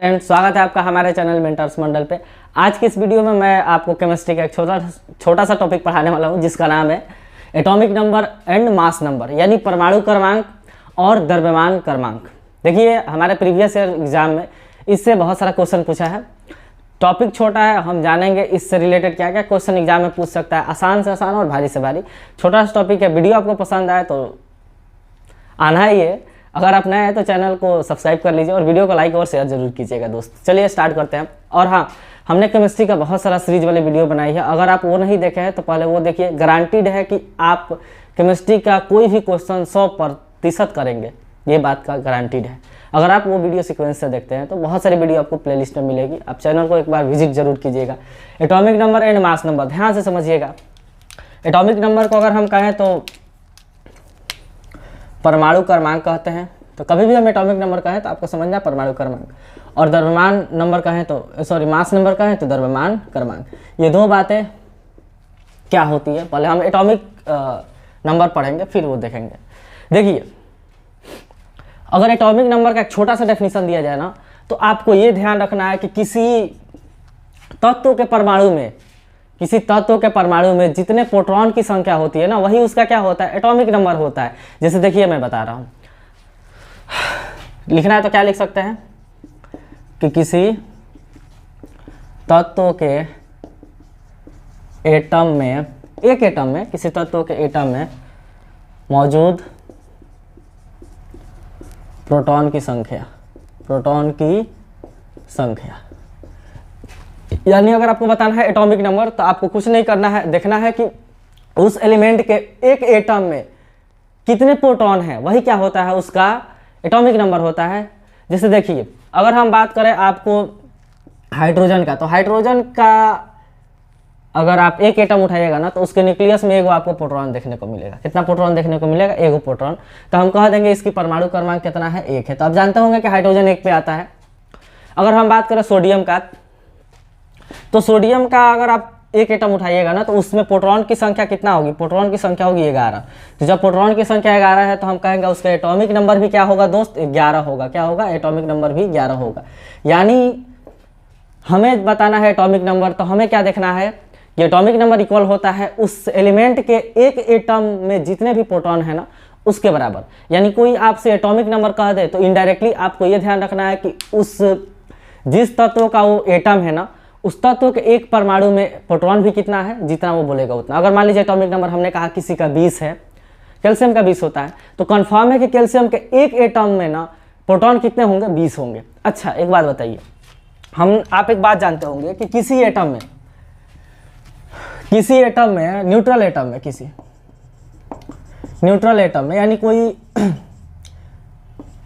And स्वागत है आपका हमारे चैनल मेंटर्स मंडल पे। आज की इस वीडियो में मैं आपको केमिस्ट्री का एक छोटा सा टॉपिक पढ़ाने वाला हूँ जिसका नाम है atomic number and mass number, यानी परमाणु क्रमांक और द्रव्यमान क्रमांक। देखिए हमारे प्रीवियस ईयर एग्जाम में इससे बहुत सारा क्वेश्चन पूछा है। टॉपिक छोटा है, हम जानेंगे इससे रिलेटेड क्या क्या क्वेश्चन एग्जाम में पूछ सकता है, आसान से आसान और भारी से भारी। छोटा सा टॉपिक है। वीडियो आपको पसंद आए तो आना ही है, अगर आप नए हैं तो चैनल को सब्सक्राइब कर लीजिए और वीडियो को लाइक और शेयर जरूर कीजिएगा दोस्त। चलिए स्टार्ट करते हैं। और हाँ, हमने केमिस्ट्री का बहुत सारा सीरीज वाली वीडियो बनाई है, अगर आप वो नहीं देखे हैं तो पहले वो देखिए। गारंटीड है कि आप केमिस्ट्री का कोई भी क्वेश्चन 100% करेंगे, ये बात का गारंटीड है। अगर आप वो वीडियो सीक्वेंस से देखते हैं तो बहुत सारी वीडियो आपको प्लेलिस्ट में मिलेगी, आप चैनल को एक बार विजिट जरूर कीजिएगा। Atomic number and mass number, ध्यान से समझिएगा। एटॉमिक नंबर को अगर हम कहें तो परमाणु क्रमांक कहते हैं, तो कभी भी हम एटॉमिक नंबर कहें तो आपको समझना परमाणु क्रमांक, और द्रव्यमान नंबर कहें तो मास नंबर कहें तो द्रव्यमान क्रमांक। ये दो बातें क्या होती है, पहले हम एटॉमिक नंबर पढ़ेंगे फिर वो देखेंगे। देखिए अगर एटॉमिक नंबर का एक छोटा सा डेफिनेशन दिया जाए ना, तो आपको ये ध्यान रखना है कि किसी तत्व के परमाणु में जितने प्रोटॉन की संख्या होती है ना, वही उसका क्या होता है, एटॉमिक नंबर होता है। जैसे देखिए मैं बता रहा हूं, लिखना है तो क्या लिख सकते हैं कि किसी तत्व के एटम में, एक एटम में, किसी तत्व के एटम में मौजूद प्रोटॉन की संख्या, यानी अगर आपको बताना है एटॉमिक नंबर तो आपको कुछ नहीं करना है, देखना है कि उस एलिमेंट के एक एटम में कितने प्रोटॉन हैं, वही क्या होता है, उसका एटॉमिक नंबर होता है। जैसे देखिए अगर हम बात करें आपको हाइड्रोजन का, तो हाइड्रोजन का अगर आप एक एटम उठाइएगा ना तो उसके न्यूक्लियस में एगो आपको प्रोटॉन देखने को मिलेगा। कितना प्रोटॉन देखने को मिलेगा, एगो प्रोटॉन। तो हम कह देंगे इसकी परमाणु क्रमांक कितना है, 1 है। तो आप जानते होंगे कि हाइड्रोजन 1 पे आता है। अगर हम बात करें सोडियम का, तो सोडियम का अगर आप एक एटम उठाइएगा ना तो उसमें प्रोटॉन की संख्या कितना होगी, प्रोटॉन की संख्या होगी 11। तो जब प्रोटॉन की संख्या 11 है तो हम कहेंगे उसका एटॉमिक नंबर भी क्या होगा दोस्त, 11 होगा। क्या होगा, एटॉमिक नंबर भी 11 होगा। यानी हमें बताना है एटॉमिक नंबर, तो हमें क्या देखना है कि एटॉमिक नंबर इक्वल होता है उस एलिमेंट के एक एटम में जितने भी प्रोटॉन है ना उसके बराबर। यानी कोई आपसे एटॉमिक नंबर कह दे तो इनडायरेक्टली आपको ये ध्यान रखना है कि उस जिस तत्व का वो एटम है ना, उस तत्व के एक परमाणु में प्रोटॉन भी कितना है, जितना वो बोलेगा उतना। अगर मान लीजिए एटॉमिक नंबर हमने कहा किसी का 20 है, कैल्शियम का 20 होता है, तो कंफर्म है कि कैल्शियम के एक एटम में ना प्रोटॉन कितने होंगे, 20 होंगे। अच्छा एक बात बताइए, आप एक बात जानते होंगे कि किसी एटम में न्यूट्रल एटम में यानी कोई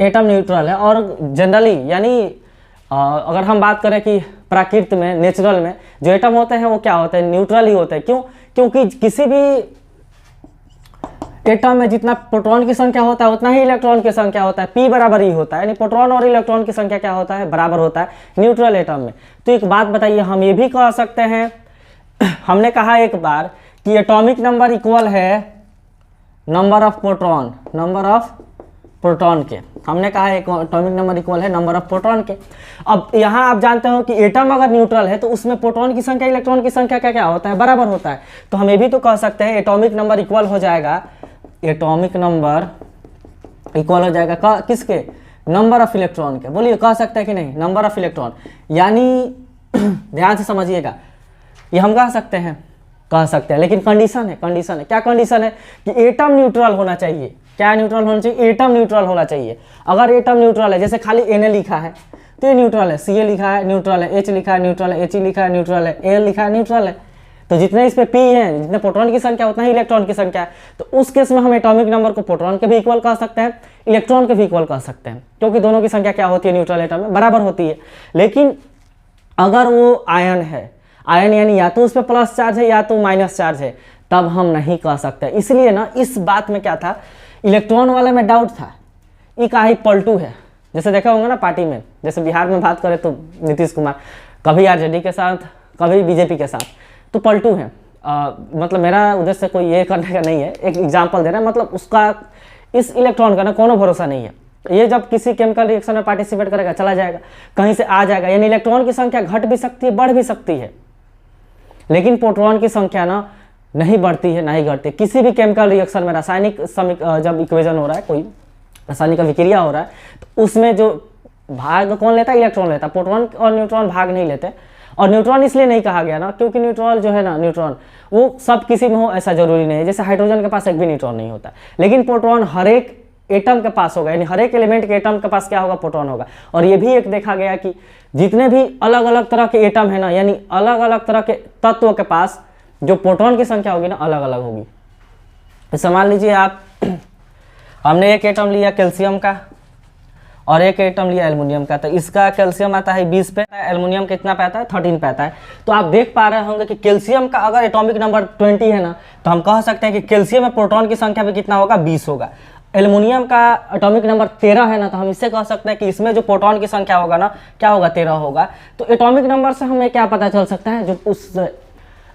एटम न्यूट्रल है, और जनरली यानी अगर हम बात करें कि प्राकृत में, नेचुरल में जो एटम होते हैं वो क्या होते हैं, न्यूट्रल ही होते हैं। क्यों? क्योंकि किसी भी एटम में जितना प्रोटॉन की संख्या होता है उतना ही इलेक्ट्रॉन की संख्या होता है, P बराबर ही होता है। यानी प्रोटॉन और इलेक्ट्रॉन की संख्या क्या होता है, बराबर होता है न्यूट्रल एटम में। तो एक बात बताइए, हम ये भी कह सकते हैं, हमने कहा एक बार कि एटॉमिक नंबर इक्वल है नंबर ऑफ प्रोटॉन के। हमने कहा एटॉमिक नंबर इक्वल है नंबर ऑफ प्रोटॉन के। अब यहाँ आप जानते हो कि एटम अगर न्यूट्रल है तो उसमें प्रोटॉन की संख्या इलेक्ट्रॉन की संख्या क्या क्या होता है, बराबर होता है। तो हम ये भी तो कह सकते हैं एटॉमिक नंबर इक्वल हो जाएगा किसके, नंबर ऑफ इलेक्ट्रॉन के। बोलिए कह सकते हैं कि नहीं, नंबर ऑफ इलेक्ट्रॉन। यानी ध्यान से समझिएगा, ये हम कह सकते हैं, लेकिन कंडीशन है। क्या कंडीशन है कि एटम न्यूट्रल होना चाहिए। क्या न्यूट्रल होना चाहिए, एटम न्यूट्रल होना चाहिए। अगर एटम न्यूट्रल है, जैसे खाली Na लिखा है तो ये न्यूट्रल है, Ca लिखा है न्यूट्रल है, H लिखा है न्यूट्रल है, He लिखा है न्यूट्रल है, Al लिखा है न्यूट्रल है। तो जितने इस पे P है, जितने प्रोटॉन की संख्या उतना ही इलेक्ट्रॉन की संख्या है। तो उस केस में हम एटॉमिक नंबर को प्रोटॉन के भी इक्वल कह सकते हैं, इलेक्ट्रॉन के भी इक्वल कह सकते हैं, क्योंकि दोनों की संख्या क्या होती है, न्यूट्रल एटम में बराबर होती है। लेकिन अगर वो आयन है, आयन यानी या तो उस पर प्लस चार्ज है या तो माइनस चार्ज है, तब हम नहीं कह सकते। इसलिए ना इस बात में क्या था, इलेक्ट्रॉन वाले में डाउट था, ये का ही पलटू है। जैसे देखा होगा ना पार्टी में, जैसे बिहार में बात करें तो नीतीश कुमार कभी आरजेडी के साथ, कभी बीजेपी के साथ, तो पलटू है। मतलब मेरा उद्देश्य कोई ये करने का नहीं है, एक एग्जाम्पल दे रहा है। मतलब उसका इस इलेक्ट्रॉन का ना कोनो भरोसा नहीं है। ये जब किसी केमिकल रिएक्शन में पार्टिसिपेट करेगा चला जाएगा, कहीं से आ जाएगा, यानी इलेक्ट्रॉन की संख्या घट भी सकती है, बढ़ भी सकती है, लेकिन प्रोटॉन की संख्या ना नहीं बढ़ती है ना ही घटती। किसी भी केमिकल रिएक्शन में रासायनिक जब इक्वेशन हो रहा है, कोई रासायनिक विक्रिया हो रहा है, तो उसमें जो भाग कौन लेता है, इलेक्ट्रॉन लेता है, प्रोटॉन और न्यूट्रॉन भाग नहीं लेते। और न्यूट्रॉन इसलिए नहीं कहा गया ना, क्योंकि न्यूट्रॉन जो है ना, न्यूट्रॉन वो सब किसी में हो ऐसा जरूरी नहीं है। जैसे हाइड्रोजन के पास एक भी न्यूट्रॉन नहीं होता, लेकिन प्रोटॉन हर एक एटम के पास होगा, यानी हर एक एलिमेंट के एटम के पास क्या होगा, प्रोटॉन होगा। और ये भी एक देखा गया कि जितने भी अलग अलग तरह के एटम है ना, यानी अलग अलग तरह के तत्व के पास जो प्रोटॉन की संख्या होगी ना, अलग अलग होगी। जैसे मान लीजिए आप, हमने एक एटम लिया कैल्शियम का और एक एटम लिया एल्युमिनियम का, तो इसका कैल्शियम आता है 20 पे, एल्युमिनियम कितना पे आता है, 13 पे आता है। तो आप देख पा रहे होंगे कि कैल्शियम का अगर एटॉमिक नंबर 20 है ना, तो हम कह सकते हैं कि कैल्शियम में प्रोटॉन की संख्या भी कितना होगा, 20 होगा। एल्युमिनियम का एटॉमिक नंबर 13 है ना, तो हम इससे कह सकते हैं कि इसमें जो प्रोटॉन की संख्या होगा ना, क्या होगा, 13 होगा। तो एटॉमिक नंबर से हमें क्या पता चल सकता है, जो उस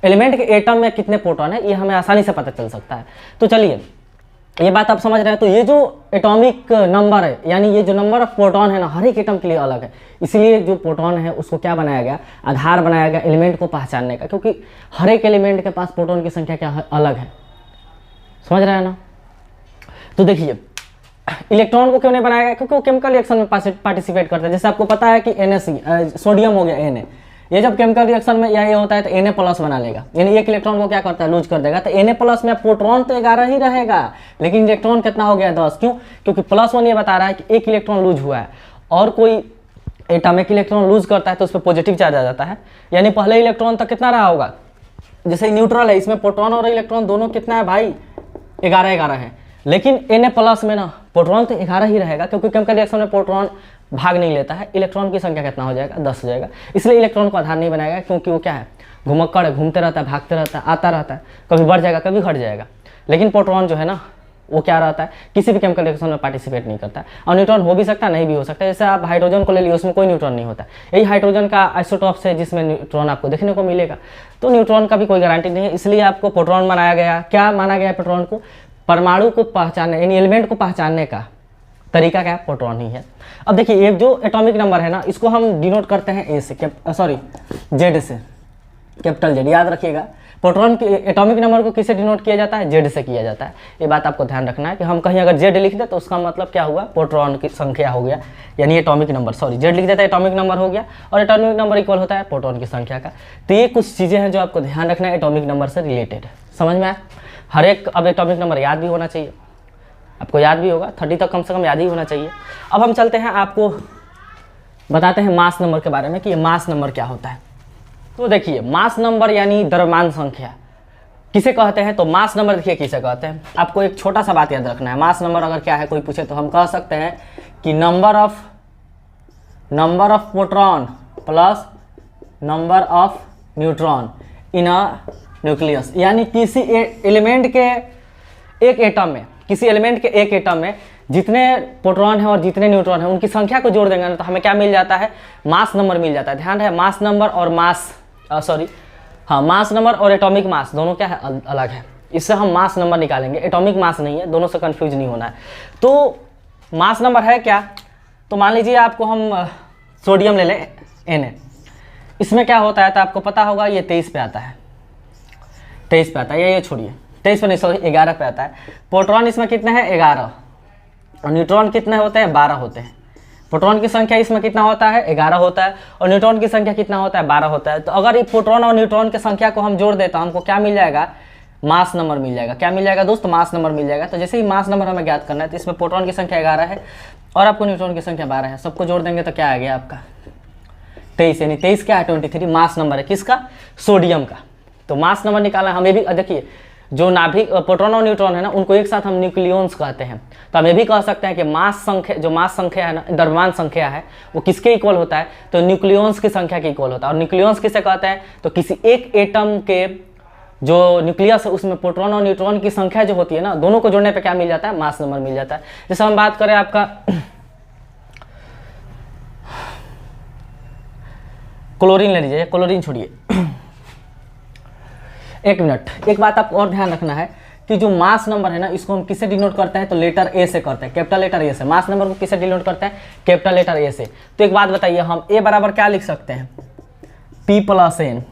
एलिमेंट के एटम में कितने प्रोटॉन है, ये हमें आसानी से पता चल सकता है। तो चलिए, ये बात आप समझ रहे हैं। तो ये जो एटॉमिक नंबर है, यानी ये जो नंबर ऑफ प्रोटॉन है ना, हर एक एटम के लिए अलग है। इसलिए जो प्रोटॉन है उसको क्या बनाया गया, आधार बनाया गया एलिमेंट को पहचानने का, क्योंकि हर एक एलिमेंट के पास प्रोटॉन की संख्या क्या है, अलग है। समझ रहे हैं ना। तो देखिए, इलेक्ट्रॉन को क्यों नहीं बनाया गया, क्योंकि वो केमिकल रिएक्शन में पार्टिसिपेट करते हैं। जैसे आपको पता है कि NaC सोडियम हो गया Na, ये जब केमिकल रिएक्शन में या ये होता है तो Na+ बना लेगा, यानी एक इलेक्ट्रॉन को क्या करता है, लूज कर देगा। तो Na+ में प्रोटॉन तो 11 ही रहेगा, लेकिन इलेक्ट्रॉन कितना हो गया, 10। क्यों, क्योंकि +1 ये बता रहा है कि एक इलेक्ट्रॉन लूज हुआ है, और कोई एटम एक इलेक्ट्रॉन लूज करता है तो उस पर पॉजिटिव चार्ज आ जाता है, यानी पहले इलेक्ट्रॉन तक कितना रहा होगा। जैसे न्यूट्रल है, इसमें प्रोटॉन और इलेक्ट्रॉन दोनों कितना है भाई, 11 है, लेकिन Na+ में ना प्रोटॉन तो 11 ही रहेगा, क्योंकि केमिकल रिएक्शन में प्रोटॉन भाग नहीं लेता है। इलेक्ट्रॉन की संख्या कितना हो जाएगा, 10 हो जाएगा। इसलिए इलेक्ट्रॉन को आधार नहीं बनाएगा, क्योंकि वो क्या है, घुमक्कड़ है, घूमते रहता है, भागते रहता है, आता रहता है, कभी बढ़ जाएगा कभी घट जाएगा। लेकिन प्रोटॉन जो है ना, वो क्या रहता है, किसी भी केमिकल रिएक्शन में पार्टिसिपेट नहीं करता है। और न्यूट्रॉन हो भी सकता है, नहीं भी हो सकता है। जैसे आप हाइड्रोजन को ले लिए, उसमें कोई न्यूट्रॉन नहीं होता। यही हाइड्रोजन का आइसोटॉप्स है जिसमें न्यूट्रॉन आपको देखने को मिलेगा। तो न्यूट्रॉन का भी कोई गारंटी नहीं है, इसलिए आपको प्रोटॉन बनाया गया। क्या माना गया प्रोटॉन को, परमाणु को पहचानने, यानी एलिमेंट को पहचानने का तरीका क्या है, प्रोटॉन ही है। अब देखिए, ये जो एटॉमिक नंबर है ना, इसको हम डिनोट करते हैं Z से, कैपिटल Z। याद रखिएगा, प्रोटॉन के एटॉमिक नंबर को किससे डिनोट किया जाता है, Z से किया जाता है। ये बात आपको ध्यान रखना है कि हम कहीं अगर Z लिख दे तो उसका मतलब क्या हुआ, प्रोटॉन की संख्या हो गया, यानी एटॉमिक नंबर। Z लिख देता है, एटॉमिक नंबर हो गया, और एटॉमिक नंबर इक्वल होता है प्रोटॉन की संख्या का। तो ये कुछ चीज़ें हैं जो आपको ध्यान रखना है एटॉमिक नंबर से रिलेटेड। समझ में आया। हर एक अब एटॉमिक नंबर याद भी होना चाहिए, आपको याद भी होगा, 30 तक कम से कम याद ही होना चाहिए। अब हम चलते हैं, आपको बताते हैं मास नंबर के बारे में कि ये मास नंबर क्या होता है। तो देखिए, मास नंबर यानी द्रव्यमान संख्या किसे कहते हैं, तो मास नंबर देखिए किसे कहते हैं। आपको एक छोटा सा बात याद रखना है, मास नंबर अगर क्या है कोई पूछे तो हम कह सकते हैं कि number of proton plus number of neutron in a nucleus, यानी किसी एलिमेंट के एक एटम में, किसी एलिमेंट के एक एटम में जितने प्रोटॉन है और जितने न्यूट्रॉन है उनकी संख्या को जोड़ देंगे ना, तो हमें क्या मिल जाता है, मास नंबर मिल जाता है। ध्यान रहे, मास नंबर और मास नंबर और एटॉमिक मास दोनों क्या है, अलग है। इससे हम मास नंबर निकालेंगे, एटॉमिक मास नहीं है, दोनों से कंफ्यूज नहीं होना है। तो मास नंबर है क्या, तो मान लीजिए आपको हम सोडियम ले लें Na, इसमें क्या होता है तो आपको पता होगा, ये 23 पे आता है, 23 पे आता है, ये छोड़िए 23 पे नहीं, सॉरी 11 पे आता है। प्रोटॉन इसमें कितने हैं, 11, और न्यूट्रॉन कितने होते हैं, 12 होते हैं। प्रोटॉन की संख्या इसमें कितना होता है, 11 होता है, और न्यूट्रॉन की संख्या कितना होता है, 12 होता है। तो अगर ये प्रोटॉन और न्यूट्रॉन की संख्या को हम जोड़ दें तो हमको क्या मिल जाएगा, मास नंबर मिल जाएगा। क्या मिल जाएगा दोस्त, मास नंबर मिल जाएगा। तो जैसे ही मास नंबर हमें ज्ञात करना है, तो इसमें प्रोटॉन की संख्या 11 है और आपको न्यूट्रॉन की संख्या 12 है, सबको जोड़ देंगे तो क्या आ गया आपका 23, यानी 23 क्या है, 23 मास नंबर है, किसका, सोडियम का। तो मास नंबर निकालना, हमें भी देखिए जो नाभिक प्रोटॉन और न्यूट्रॉन है ना, उनको एक साथ हम न्यूक्लियॉन्स कहते हैं। तो हम ये भी कह सकते हैं कि मास संख्या, जो मास संख्या है ना, द्रव्यमान संख्या है, वो किसके इक्वल होता है, तो न्यूक्लियॉन्स की संख्या के इक्वल होता है। और न्यूक्लियॉन्स किसे कहते हैं, तो किसी एक एटम के जो न्यूक्लियस है उसमें प्रोटॉन और न्यूट्रॉन की संख्या जो होती है ना, दोनों को जोड़ने पे क्या मिल जाता है, मास नंबर मिल जाता है। जैसे हम बात करें आपका क्लोरीन ले लीजिए, क्लोरीन छोड़िए, एक मिनट, एक बात आपको और ध्यान रखना है कि जो मास नंबर है ना, इसको हम किससे डिनोट करते हैं, तो लेटर ए से करते हैं, कैपिटल लेटर ए से। मास नंबर को किससे डिनोट करते हैं, कैपिटल लेटर ए से। तो एक बात बताइए, हम ए बराबर क्या लिख सकते हैं, पी प्लस एन।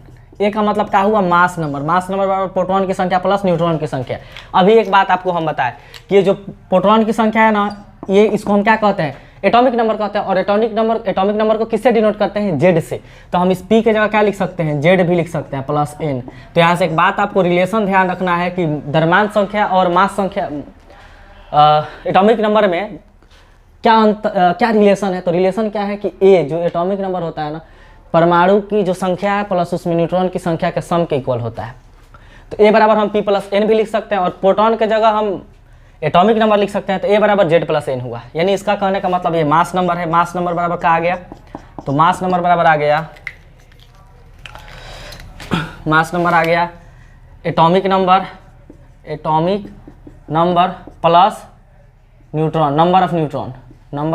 ए का मतलब क्या हुआ, मास नंबर। मास नंबर बराबर प्रोटॉन की संख्या प्लस न्यूट्रॉन की संख्या। अभी एक बात आपको हम बताएं कि ये जो प्रोटॉन की संख्या है ना, ये इसको हम क्या कहते हैं, एटॉमिक नंबर कहते हैं। और एटॉमिक नंबर को किससे डिनोट करते हैं, जेड से। तो हम इस पी के जगह क्या लिख सकते हैं, जेड भी लिख सकते हैं, प्लस एन। तो यहाँ से एक बात आपको रिलेशन ध्यान रखना है कि द्रव्यमान संख्या और मास संख्या एटॉमिक नंबर में क्या रिलेशन है। तो रिलेशन क्या है कि ए जो एटॉमिक नंबर होता है ना, परमाणु की जो संख्या है प्लस उसमें न्यूट्रॉन की संख्या के सम के इक्वल होता है। तो ए बराबर हम पी प्लस एन भी लिख सकते हैं, और प्रोटॉन के जगह हम एटॉमिक नंबर लिख सकते हैं। तो ए बराबर जेड प्लस एन हुआ। यानी इसका कहने का मतलब ये मास नंबर है। मास नंबर बराबर क्या आ गया, तो मास नंबर बराबर आ गया, मास नंबर आ गया atomic number plus neutron, number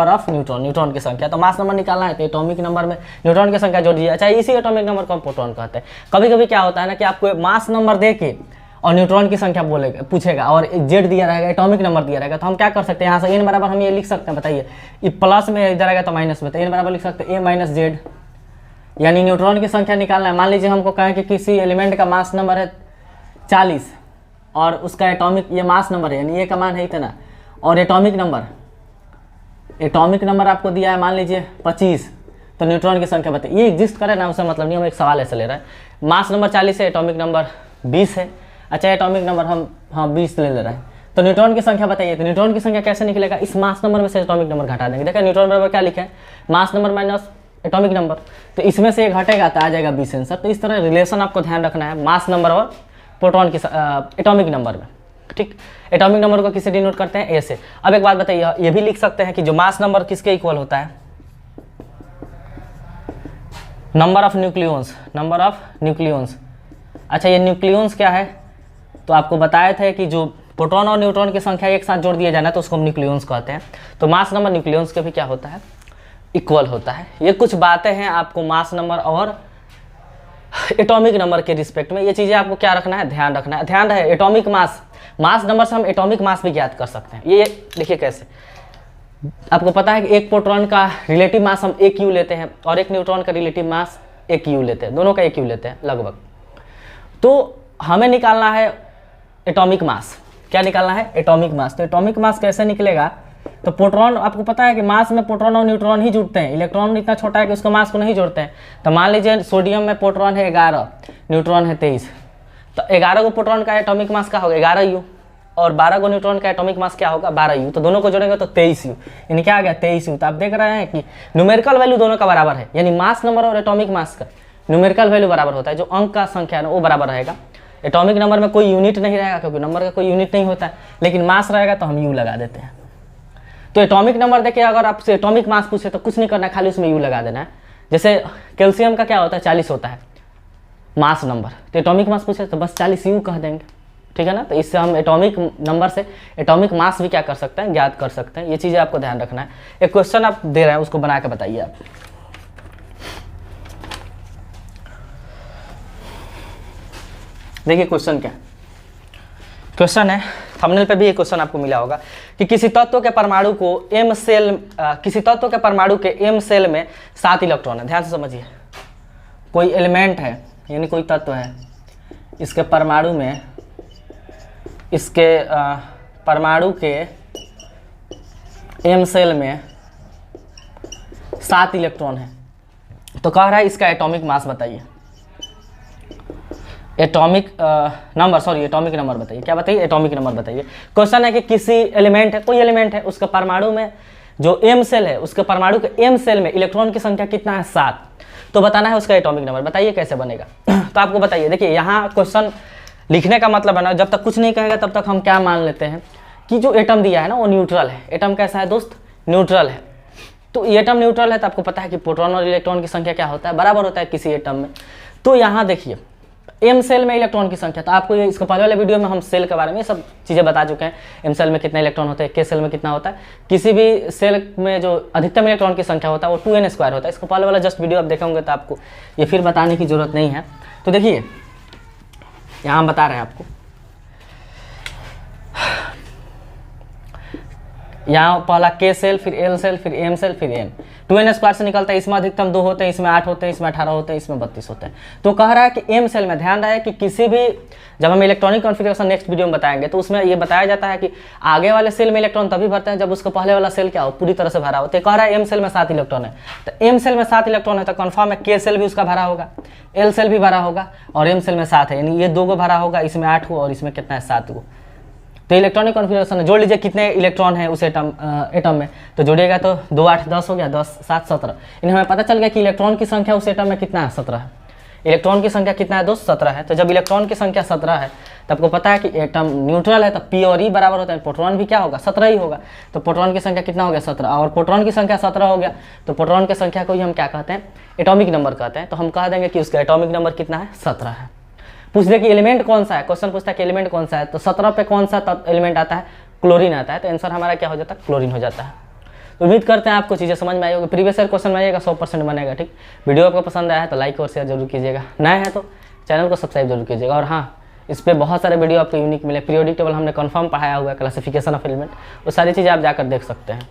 of neutron की संख्या। तो मास नंबर निकालना है तो एटॉमिक नंबर में न्यूट्रॉन की संख्या जोड़ दीजिए। अच्छा, इसी एटॉमिक नंबर को हम प्रोटॉन कहते हैं। कभी कभी क्या होता है ना कि आपको मास नंबर दे के और न्यूट्रॉन की संख्या पूछेगा और जेड दिया रहेगा, एटॉमिक नंबर दिया रहेगा। तो हम क्या कर सकते हैं, यहाँ से एन बराबर हम ये लिख सकते हैं, बताइए, ये प्लस में इधर आएगा तो माइनस में, तो एन बराबर लिख सकते हैं ए माइनस जेड। यानी न्यूट्रॉन की संख्या निकालना है। मान लीजिए हमको कहें कि किसी एलिमेंट का मास नंबर है 40 और उसका एटॉमिक, ये मास नंबर है यानी ये का मान है इतना, और एटॉमिक नंबर आपको दिया है मान लीजिए 25, तो न्यूट्रॉन की संख्या बताइए। ये एग्जिस्ट करे ना, उससे मतलब नहीं, हम एक सवाल ऐसे ले रहे हैं। मास नंबर 40 है, एटॉमिक नंबर 20 है। अच्छा, एटॉमिक नंबर हम 20 ले रहे हैं, तो न्यूट्रॉन की संख्या बताइए। तो न्यूट्रॉन की संख्या कैसे निकलेगा, इस मास नंबर में से एटॉमिक नंबर घटा देंगे। देखा न्यूट्रॉन बराबर क्या लिखे हैं, mass number minus atomic number, तो इसमें से घटेगा तो आ जाएगा 20 आंसर। तो इस तरह रिलेशन आपको ध्यान रखना है मास नंबर और प्रोटॉन की एटॉमिक नंबर में। ठीक, एटॉमिक नंबर को किससे डिनोट करते हैं, ए से। अब एक बात बताइए, ये भी लिख सकते हैं कि जो मास नंबर किसके इक्वल होता है, नंबर ऑफ न्यूक्लियॉन्स। अच्छा, ये न्यूक्लियॉन्स क्या है, तो आपको बताए थे कि जो प्रोटॉन और न्यूट्रॉन की संख्या एक साथ जोड़ दिया जाना तो उसको हम न्यूक्लियॉन्स कहते हैं। तो मास नंबर न्यूक्लियॉन्स के भी क्या होता है, इक्वल होता है। ये कुछ बातें हैं आपको मास नंबर और एटॉमिक नंबर के रिस्पेक्ट में, ये चीज़ें आपको क्या रखना है, ध्यान रखना है। ध्यान रहे, एटॉमिक मास नंबर से हम एटॉमिक मास भी ज्ञात कर सकते हैं। ये देखिए कैसे, आपको पता है कि एक प्रोटॉन का रिलेटिव मास हम 1 U लेते हैं और एक न्यूट्रॉन का रिलेटिव मास 1 U लेते हैं, दोनों का 1 U लेते हैं लगभग। तो हमें निकालना है एटॉमिक मास। क्या निकालना है, एटॉमिक मास। तो एटॉमिक मास कैसे निकलेगा, तो प्रोटॉन, आपको पता है कि मास में प्रोटॉन और न्यूट्रॉन ही जुड़ते हैं, इलेक्ट्रॉन इतना छोटा है कि उसका मास को नहीं जोड़ते हैं। तो मान लीजिए सोडियम में प्रोटॉन है 11, न्यूट्रॉन है 23, तो 11 को प्रोटॉन का एटॉमिक मास क्या होगा, 11 U, और 12 को न्यूट्रॉन का एटॉमिक मास क्या होगा, 12 U। तो दोनों को जोड़ेंगे तो 23 U, यानी क्या आ गया, 23 U। तो आप देख रहे हैं कि न्यूमेरिकल वैल्यू दोनों का बराबर है, यानी मास नंबर और एटॉमिक मास का न्यूमेरिकल वैल्यू बराबर होता है। जो अंक का संख्या है ना वो बराबर रहेगा। एटॉमिक नंबर में कोई यूनिट नहीं रहेगा क्योंकि नंबर का कोई यूनिट नहीं होता है, लेकिन मास रहेगा तो हम U लगा देते हैं। तो एटॉमिक नंबर देखिए, अगर आपसे एटॉमिक मास पूछे तो कुछ नहीं करना है, खाली उसमें U लगा देना है। जैसे कैल्शियम का क्या होता है, 40 होता है मास नंबर, तो एटॉमिक मास पूछे तो बस 40 U कह देंगे, ठीक है ना। तो इससे हम एटॉमिक नंबर से एटॉमिक मास भी क्या कर सकते हैं, ज्ञात कर सकते हैं। ये चीज़ें आपको ध्यान रखना है। एक क्वेश्चन आप दे रहे हैं, उसको बना के बताइए आप। देखिए क्वेश्चन क्या क्वेश्चन है, थंबनेल पे भी ये क्वेश्चन आपको मिला होगा कि किसी तत्व के परमाणु के m सेल में 7 इलेक्ट्रॉन है। ध्यान से समझिए, कोई एलिमेंट है यानी कोई तत्व है, इसके परमाणु में, इसके परमाणु के m सेल में 7 इलेक्ट्रॉन है। तो कह रहा है इसका एटॉमिक मास बताइए, एटॉमिक नंबर बताइए। क्या बताइए, एटॉमिक नंबर बताइए। क्वेश्चन है कि किसी एलिमेंट है, कोई एलिमेंट है, उसके परमाणु में जो m सेल है, उसके परमाणु के m सेल में इलेक्ट्रॉन की संख्या कितना है, 7। तो बताना है उसका एटॉमिक नंबर। बताइए कैसे बनेगा। तो आपको बताइए, देखिए यहाँ क्वेश्चन लिखने का मतलब है ना, जब तक कुछ नहीं कहेगा तब तक हम क्या मान लेते हैं कि जो एटम दिया है ना वो न्यूट्रल है। एटम कैसा है दोस्त, न्यूट्रल है। तो ये एटम न्यूट्रल है तो आपको पता है कि प्रोटॉन और इलेक्ट्रॉन की संख्या क्या होता है, बराबर होता है किसी एटम में। तो यहाँ देखिए m सेल में इलेक्ट्रॉन की संख्या, तो आपको ये इसको पहले वाले वीडियो में हम सेल के बारे में ये सब चीज़ें बता चुके हैं। m सेल में कितने इलेक्ट्रॉन होते हैं, k सेल में कितना होता है। किसी भी सेल में जो अधिकतम इलेक्ट्रॉन की संख्या होता है वो 2n² होता है। इसको पहले वाला जस्ट वीडियो आप देखेंगे तो आपको ये फिर बताने की जरूरत नहीं है। तो देखिए यहाँ हम बता रहे हैं आपको यहाँ पहला K सेल, फिर L सेल, फिर M सेल, फिर N। 2n स्क्वायर से निकलता है, इसमें अधिकतम 2 होते हैं, इसमें 8 होते हैं, इसमें 18 होते हैं, इसमें 32 होते हैं। तो कह रहा है कि M सेल में ध्यान रहे कि किसी भी, जब हम इलेक्ट्रॉनिक कॉन्फ़िगरेशन नेक्स्ट वीडियो में बताएंगे तो उसमें ये बताया जाता है कि आगे वाले सेल में इलेक्ट्रॉन तभी भरते हैं जब उसका पहले वाला सेल क्या हो, पूरी तरह से भरा हो। तो कह रहा है M सेल में 7 इलेक्ट्रॉन है, तो M सेल में 7 इलेक्ट्रॉन है तो कन्फर्म है K सेल भी उसका भरा होगा, L सेल भी भरा होगा और M सेल में 7 है, यानी ये 2 को भरा होगा, इसमें 8 को और इसमें कितना है 7 को। तो इलेक्ट्रॉनिक कॉन्फ़िगरेशन जोड़ लीजिए कितने इलेक्ट्रॉन है उस एटम में, तो जोड़िएगा तो 2 8 10 हो गया, 10 7 17। इन हमें पता चल गया कि इलेक्ट्रॉन की संख्या उस एटम में कितना है, 17 है। इलेक्ट्रॉन की संख्या कितना है दोस्त, 17 है। तो जब इलेक्ट्रॉन की संख्या 17 है तो आपको पता है कि एटम न्यूट्रल है, तो P और E बराबर होता है, प्रोटॉन भी क्या होगा, 17 ही होगा। तो प्रोटॉन की संख्या कितना हो गया, 17, और प्रोटॉन की संख्या 17 हो गया तो प्रोटॉन की संख्या को ही हम क्या कहते हैं, एटॉमिक नंबर कहते हैं। तो हम कह देंगे कि उसका एटॉमिक नंबर कितना है, 17 है। पूछ दे कि एलिमेंट कौन सा है, क्वेश्चन पूछता है कि एलिमेंट कौन सा है, तो 17 पे कौन सा एलिमेंट आता है, क्लोरीन आता है। तो आंसर हमारा क्या हो जाता है, क्लोरीन हो जाता है। तो उम्मीद करते हैं आपको चीज़ें समझ में आई होगी। प्रीवियस ईयर क्वेश्चन में आइएगा, 100% बनेगा। ठीक, वीडियो आपको पसंद आया है तो लाइक और शेयर जरूर कीजिएगा, नए हैं तो चैनल को सब्सक्राइब जरूर कीजिएगा। और हाँ, इस पर बहुत सारे वीडियो आपको यूनिक मिले, पीरियोडिक टेबल हमने कन्फर्म पढ़ाया हुआ है, क्लासिफिकेशन ऑफ एलिमेंट, वो सारी चीज़ें आप जाकर देख सकते हैं।